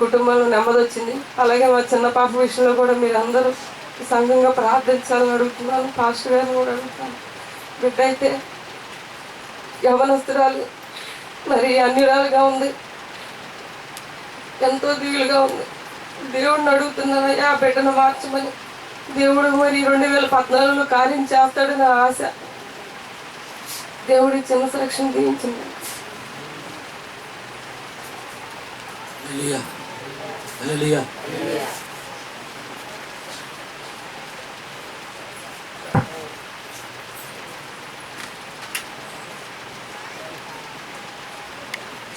కుటుంబంలో నెమ్మది వచ్చింది. అలాగే మా చిన్న పాప విషయంలో కూడా మీరు అందరూ సంఘంగా ప్రార్థించాలని అడుగుతున్నాను. పాస్టర్ గారిని కూడా అడుగుతాను. బిడ్డ అయితే యవనస్తురాలు, మరి అన్యురాలుగా ఉంది, ఎంతో దిగులుగా ఉంది. దేవుడిని అడుగుతున్నాను, ఆ బిడ్డను మార్చమని. దేవుడు మరి 2014లో కార్యం చేస్తాడని ఆశ. దేవుడి చిన్న సెలక్షన్ దీవించింది.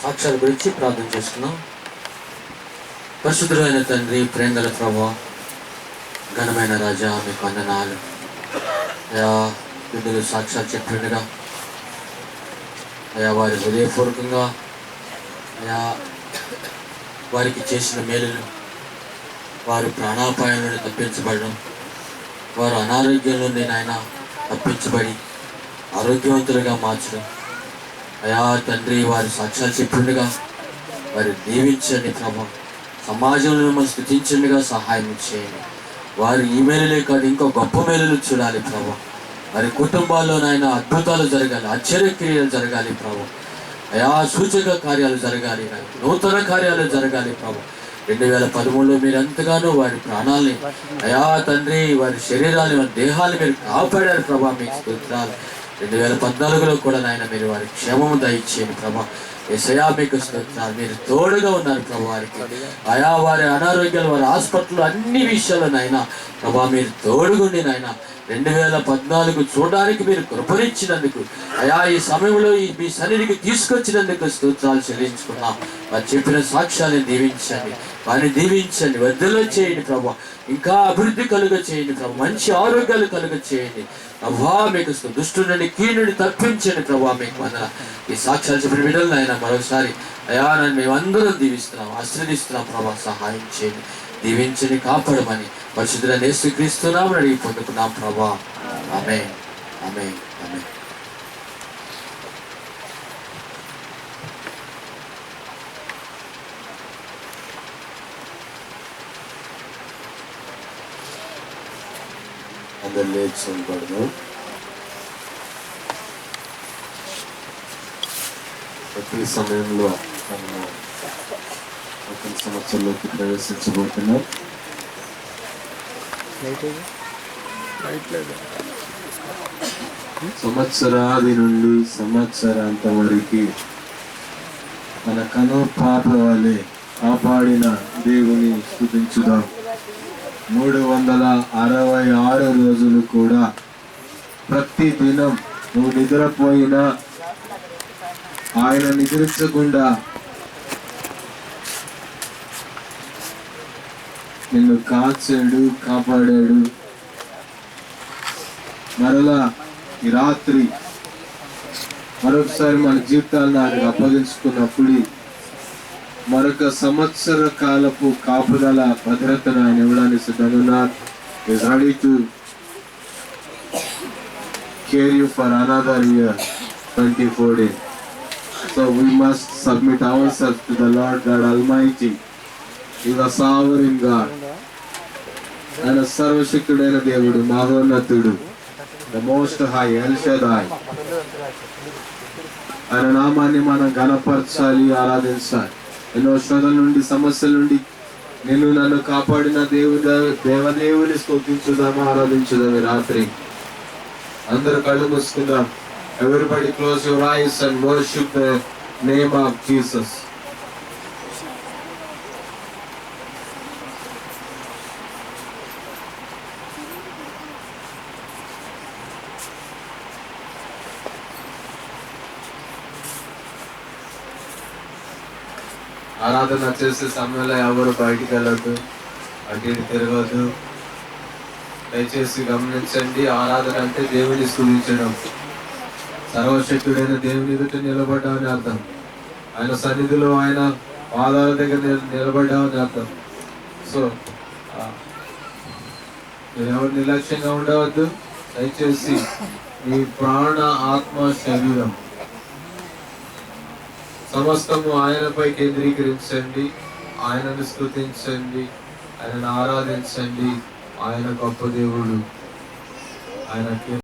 సాక్ష్యాల గురించి ప్రార్థన చేసుకున్నాం. పరిశుద్ధుడైన తండ్రి, ప్రేంగల ప్రభువా, ఘనమైన రాజా, మీకు వందనాలు. అయా బిడ్డలు సాక్ష్యాలు చెప్పినట్టుగా అయా వారి హృదయపూర్వకంగా అయా వారికి చేసిన మేలును, వారు ప్రాణాపాయం నుండి తప్పించబడడం, వారు అనారోగ్యం నుండి నాయన తప్పించబడి ఆరోగ్యవంతులుగా మార్చడం, అయా తండ్రి వారి సాక్ష్యాలు చెప్పిండగా వారి దీవించండి ప్రభా. సమాజంలో మిమ్మల్ని స్తుతించండిగా సహాయం చేయండి. వారి ఈ మేలులే కాదు, ఇంకో గొప్ప మేలులు చూడాలి ప్రభా. వారి కుటుంబాల్లోనైనా అద్భుతాలు జరగాలి, ఆశ్చర్యక్రియలు జరగాలి ప్రభా. అయా సూచక కార్యాలు జరగాలి, నూతన కార్యాలు జరగాలి ప్రభా. 2013లో మీరు ఎంతగానో వారి ప్రాణాలని అయా తండ్రి, వారి శరీరాన్ని, వారి దేహాన్ని మీరు కాపాడారు ప్రభా. మీకు స్తోత్రాలు. 2014లో కూడా నాయన మీరు వారి క్షేమము దయచేయండి ప్రభా. యేసయ్యా మీకు స్తోత్రాలు. మీరు తోడుగా ఉన్నారు ప్రభా వారికి. ఆయా వారి అనారోగ్యాలు, వారి హాస్పిటల్ అన్ని విషయాలు నాయన ప్రభా మీరు తోడుగుండి నాయన 2014 చూడడానికి మీరు కృపనిచ్చినందుకు, అయా ఈ సమయంలో మీ సన్నిధికి తీసుకొచ్చినందుకు స్తోత్రాలు చెల్లించుకున్నాం. వారు చెప్పిన సాక్ష్యాలను దీవించండి, వారిని దీవించండి, వద్దలో చేయండి ప్రభా. ఇంకా అభివృద్ధి కలుగ చేయండి ప్రభా. మంచి ఆరోగ్యాలు కలుగ చేయండి ప్రభా. మీకు దుష్టు నుండి, కీడు నుండి తప్పించండి ప్రభా. మీకు వందన. ఈ సాక్ష్యాలు చెప్పిన బిడ్డలను ఆయన మరోసారి అయా నన్ను మేమందరం దీవిస్తున్నాం, ఆశీర్వదిస్తున్నాం ప్రభా. సహాయం చేయండి, దీవించండి, కాపాడమని పరిశుద్ధులైన యేసుక్రీస్తు నామమున అడిగి పొందుకున్నాం ప్రభా. ఆమేన్, ఆమేన్, ఆమేన్. అందరు లేచి ఉండకూడదు. ప్రతి సమయంలో మనము ఒక సంవత్సరంలోకి ప్రవేశించబోతున్నాం. సంవత్సరాది నుండి సంవత్సరాంతం వరకు మన కను పాప వలె కాపాడిన దేవుని స్తుతించుదాం. 366 రోజులు కూడా ప్రతి దినం నువ్వు నిద్రపోయినా ఆయన నిద్రించకుండా నిన్ను కాచాడు, కాపాడాడు. మరలా ఈ రాత్రి మరొకసారి మన జీవితాలను ఆయనకు అప్పగించుకున్నప్పుడు మరొక సంవత్సర కాలపు కాపుదల భద్రతను ఆయన ఇవ్వడానికి సిద్ధంగా ఉన్నారు. is ready to care you for another year 2014. So we must submit ourselves to the Lord God Almighty. He is a sovereign God. ఆయన సర్వశక్తుడైన దేవుడు, మహోన్నతుడు, the most high, El Shaddai. ఆయన నామాన్ని మనం ఘనపరచాలి, ఆరాధించాలి. ఎన్నో శోధల నుండి, సమస్యల నుండి నిన్ను నన్ను కాపాడిన దేవదేవుని స్తుతించుదాము, ఆరాధించుదాము. రాత్రి అందరూ కళ్ళు మూసుకుందాం. Everybody close your eyes and worship the name of Jesus. ఆరాధన చేసే సమయంలో ఎవరు బయటికి వెళ్ళొద్దు, అటు ఇటు తిరగద్దు. దయచేసి గమనించండి. ఆరాధన అంటే దేవుని స్తుతించడం, సర్వశక్తుడైన దేవుని ఎదుట నిలబడ్డామని అర్థం. ఆయన సన్నిధిలో, ఆయన పాదాల దగ్గర నిలబడ్డామని అర్థం. సో మీరు ఎవరు నిర్లక్ష్యంగా ఉండవద్దు. దయచేసి మీ ప్రాణ, ఆత్మ, శరీరం సమస్తము ఆయనపై కేంద్రీకరించండి. ఆయనను స్తుతించండి, ఆయనను ఆరాధించండి. ఆయన గొప్ప దేవుడు. ఆయన